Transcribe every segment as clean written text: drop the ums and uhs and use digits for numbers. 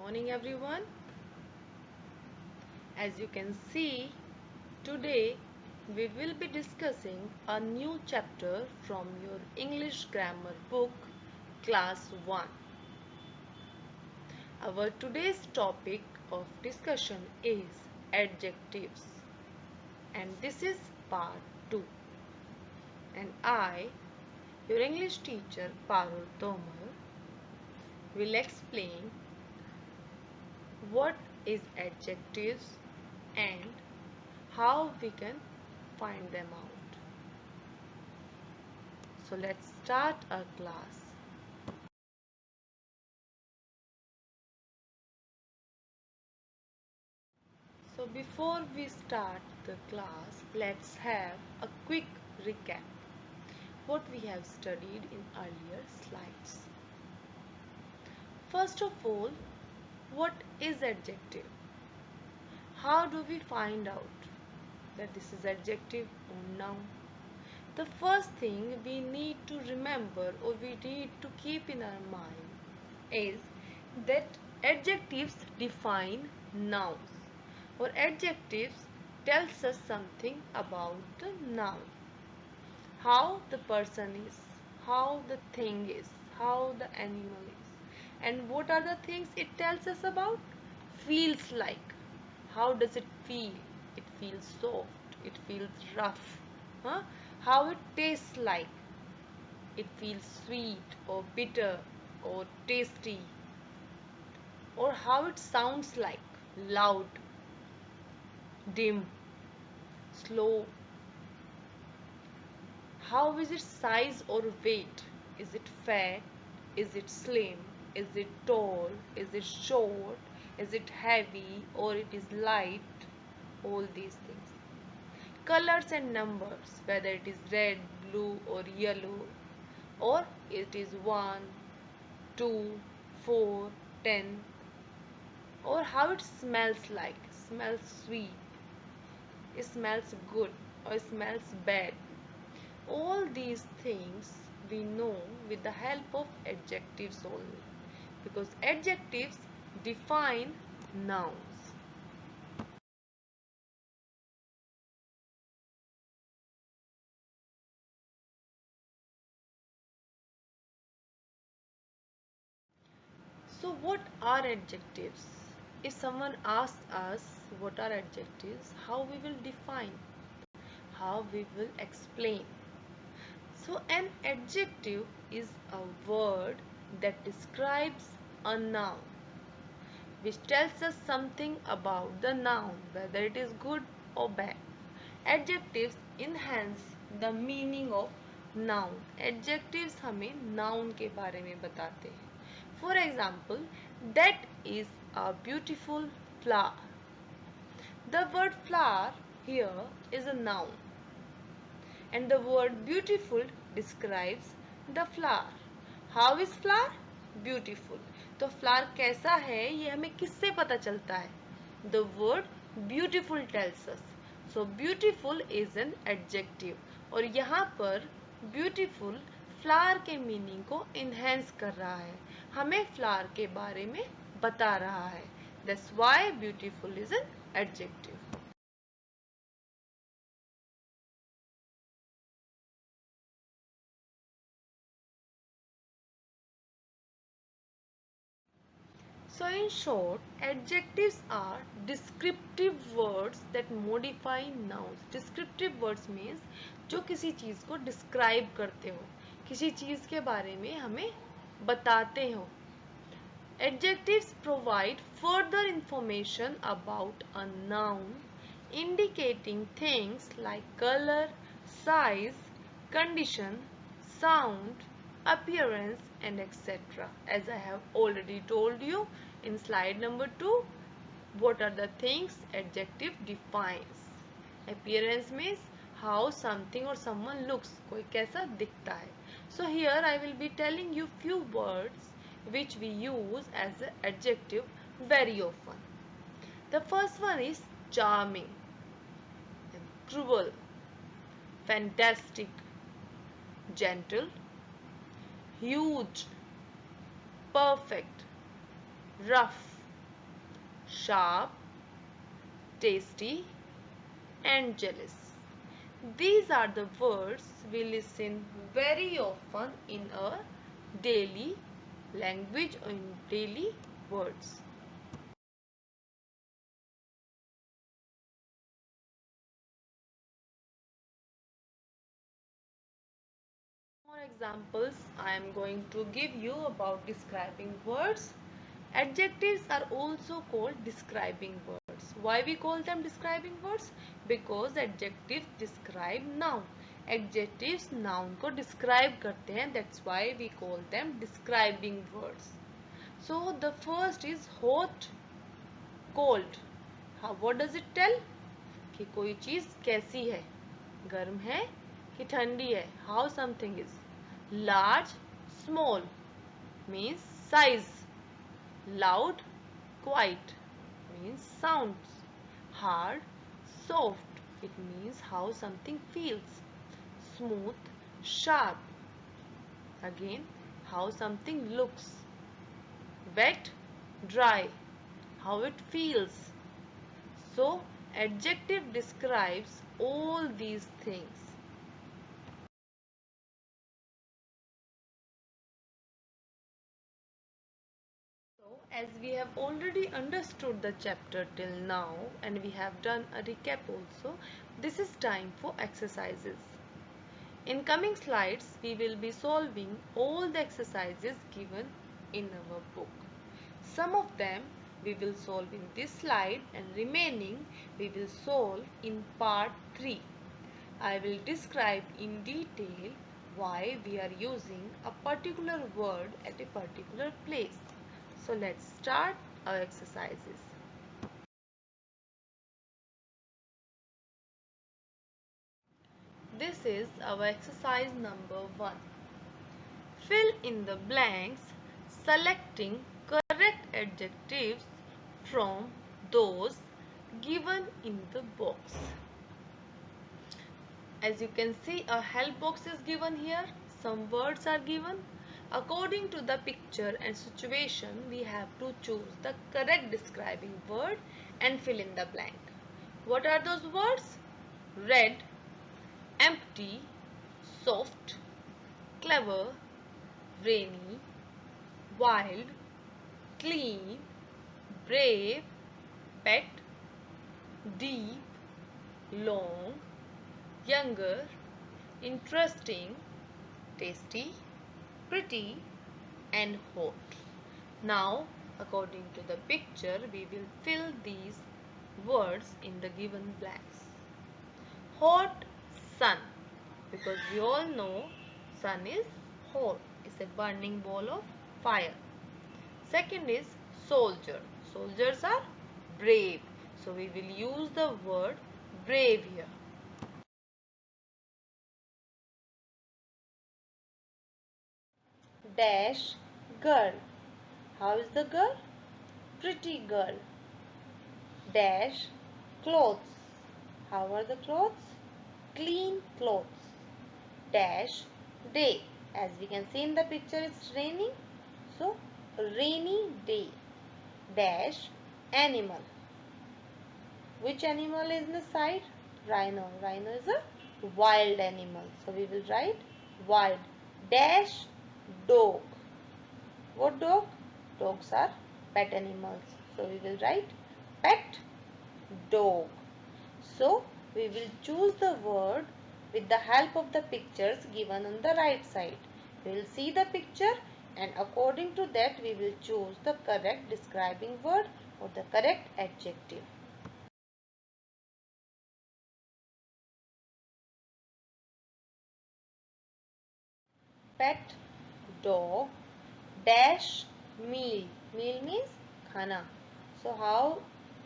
morning, everyone. As you can see, today we will be discussing a new chapter from your English grammar book, Class 1. Our today's topic of discussion is adjectives, and this is part 2. And I, your English teacher Parul Tomar, will explain what is adjectives and how we can find them out. So let's start our class. So before we start the class, let's have a quick recap what we have studied in earlier slides. First of all, what is adjective? How do we find out that this is adjective or noun? The first thing we need to remember or we need to keep in our mind is that adjectives define nouns or adjectives tells us something about the noun. How the person is, how the thing is, how the animal is. And what are the things it tells us about? Feels like. How does it feel? It feels soft, it feels rough. How it tastes like. It feels sweet or bitter or tasty. Or how it sounds like. Loud, dim, slow. How is its size or weight? Is it fat? Is it slim? Is it tall? Is it short? Is it heavy or it is light? All these things. Colors and numbers, whether it is red, blue or yellow, or it is 1, 2, 4, 10, or how it smells like. Smells sweet, it smells good or it smells bad. All these things we know with the help of adjectives only, because adjectives define nouns. So what are adjectives? If someone asks us what are adjectives, how we will define, how we will explain. So an adjective is a word that describes a noun, which tells us something about the noun, whether it is good or bad. Adjectives enhance the meaning of noun. Adjectives हमें noun के बारे में बताते हैं. For example, that is a beautiful flower. The word flower here is a noun, and the word beautiful describes the flower. How is flower? Beautiful. तो flower कैसा है ये हमें किससे पता चलता है? The word beautiful tells us. So beautiful is an adjective. और यहाँ पर beautiful flower के meaning को enhance कर रहा है, हमें flower के बारे में बता रहा है. That's why beautiful is an adjective. So in short, adjectives are descriptive words that modify nouns. Descriptive words means जो किसी चीज को describe करते हो, किसी चीज के बारे में हमें बताते हो. Adjectives provide further information about a noun, indicating things like color, size, condition, sound, appearance, and etc. As I have already told you in slide number 2, what are the things adjective defines. Appearance means how something or someone looks, कोई कैसा दिखता है. So here I will be telling you few words which we use as an adjective very often. The first one is charming, cruel, fantastic, gentle, huge, perfect, rough, sharp, tasty, and jealous. These are the words we listen very often in our daily language or in daily words. More examples I am going to give you about describing words. Adjectives are also called describing words. Why we call them describing words? Because adjectives describe noun. Adjectives noun को describe करते हैं. That's why we call them describing words. So the first is hot, cold. What does it tell? कि कोई चीज कैसी है, गर्म है कि ठंडी है. How something is. Large, small means size. Loud, quiet means sounds. Hard, soft, it means how something feels. Smooth, sharp, again how something looks. Wet, dry, how it feels. So adjective describes all these things. As we have already understood the chapter till now and we have done a recap also, this is time for exercises. In coming slides, we will be solving all the exercises given in our book. Some of them we will solve in this slide and remaining we will solve in part 3. I will describe in detail why we are using a particular word at a particular place. So let's start our exercises. This is our exercise number 1. Fill in the blanks selecting correct adjectives from those given in the box. As you can see, a help box is given here. Some words are given. According to the picture and situation, we have to choose the correct describing word and fill in the blank. What are those words? Red, empty, soft, clever, rainy, wild, clean, brave, pet, deep, long, younger, interesting, tasty, pretty, and hot. Now, according to the picture, we will fill these words in the given blanks. Hot, sun, because we all know sun is hot. It's a burning ball of fire. Second is soldier. Soldiers are brave. So we will use the word brave here. Dash, girl. How is the girl? Pretty girl. Dash, clothes. How are the clothes? Clean clothes. Dash, day. As we can see in the picture, it's raining. So, rainy day. Dash, animal. Which animal is in the side? Rhino. Rhino is a wild animal. So, we will write wild. Dash, dog. What dog? Dogs are pet animals. So, we will write pet dog. So, we will choose the word with the help of the pictures given on the right side. We will see the picture and according to that we will choose the correct describing word or the correct adjective. Pet dog dash meal. Meal means khana. So how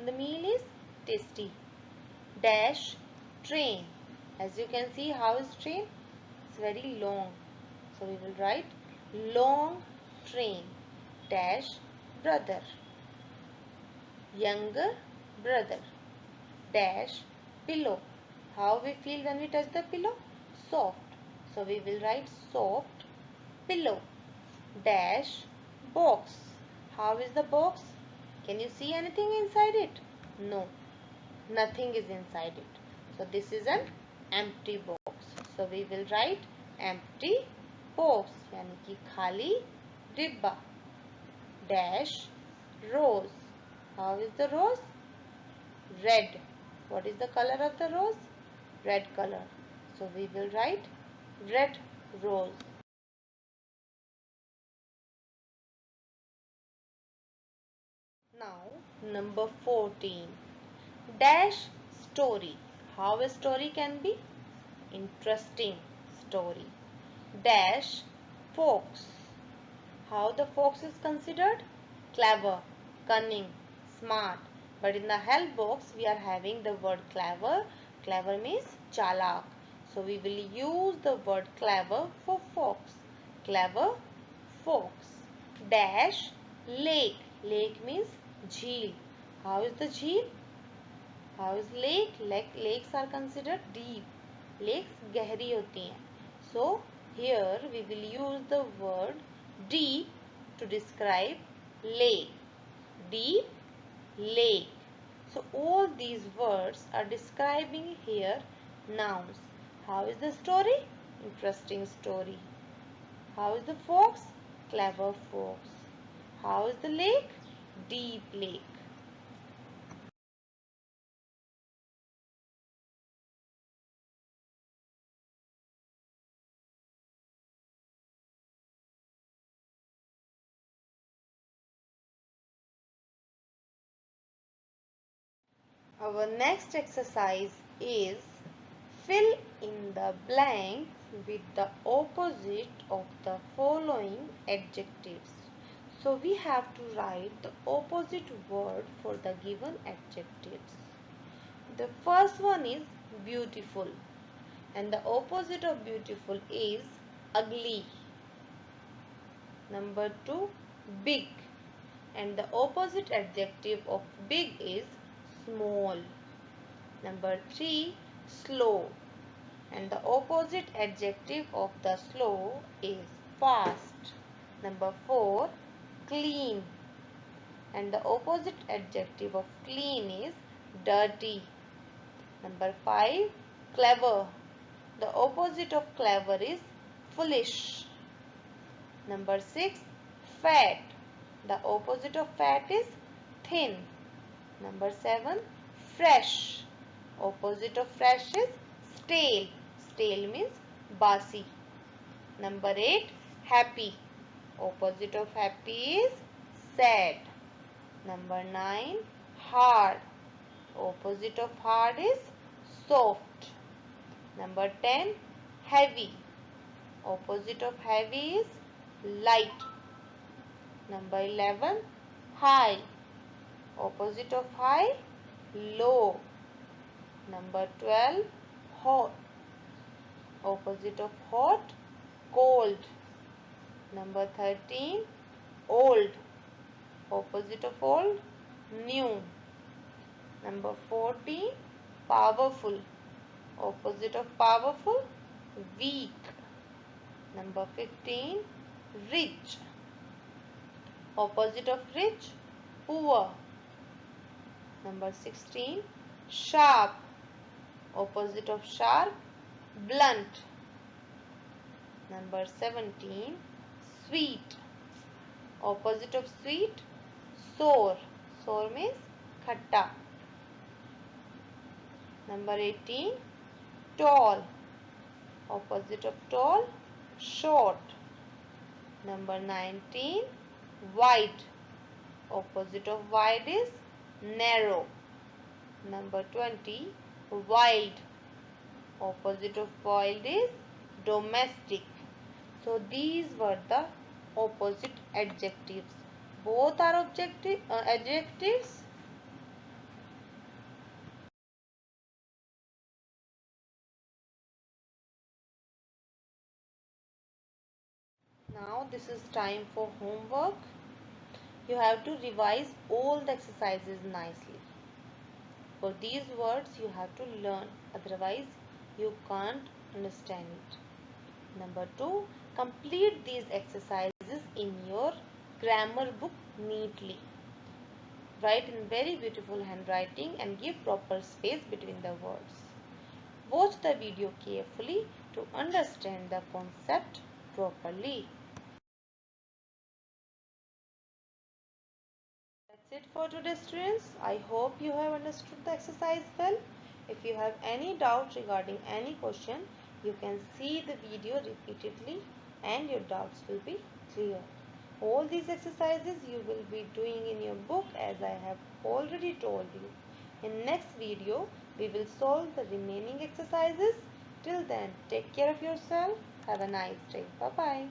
the meal is? Tasty. Dash train. As you can see, how is train? It's very long. So we will write long train. Dash brother. Younger brother. Dash pillow. How we feel when we touch the pillow? Soft. So we will write soft pillow. Dash box. How is the box? Can you see anything inside it? No, nothing is inside it. So this is an empty box. So we will write empty box यानी कि खाली डिब्बा. Dash rose. How is the rose? Red. What is the color of the rose? Red color. So we will write red rose. Now number 14. Dash story. How a story can be? Interesting story. Dash fox. How the fox is considered? Clever, cunning, smart. But in the help box we are having the word clever. Clever means chalak. So we will use the word clever for fox. Clever fox. Dash lake. Lake means jheel. How is the jheel? How is lake? Lakes are considered deep. Lakes गहरी होती हैं. So here we will use the word deep to describe lake. Deep lake. So all these words are describing here nouns. How is the story? Interesting story. How is the fox? Clever fox. How is the lake? Deep lake. Our next exercise is fill in the blank with the opposite of the following adjectives. So we have to write the opposite word for the given adjectives. The first one is beautiful, and the opposite of beautiful is ugly. Number 2, big, and the opposite adjective of big is small. Number 3, slow, and the opposite adjective of the slow is fast. Number 4, clean, and the opposite adjective of clean is dirty. Number 5, clever, the opposite of clever is foolish. Number 6, fat, the opposite of fat is thin. Number 7, fresh, opposite of fresh is stale. Stale means basi. Number 8, happy, opposite of happy is sad. Number 9, hard, opposite of hard is soft. Number 10, heavy, opposite of heavy is light. Number 11, high, opposite of high low. Number 12, hot, opposite of hot cold. Number 13, old, opposite of old new. Number 14, powerful, opposite of powerful weak. Number 15, rich, opposite of rich poor. Number 16, sharp, opposite of sharp blunt. Number 17, sweet, opposite of sweet sour. Sour means khatta. Number 18, tall, opposite of tall short. Number 19, wide, opposite of wide is narrow. Number 20, wild, opposite of wild is domestic. So these were the opposite adjectives. Both are adjectives. Now this is time for homework. You have to revise all the exercises nicely. For these words you have to learn, otherwise you can't understand it. Number 2, complete these exercises in your grammar book neatly. Write in very beautiful handwriting and give proper space between the words. Watch the video carefully to understand the concept properly. That's it for today, students. I hope you have understood the exercise well. If you have any doubt regarding any question, you can see the video repeatedly and your doubts will be clear. All these exercises you will be doing in your book as I have already told you. In next video, we will solve the remaining exercises. Till then, take care of yourself. Have a nice day. Bye-bye.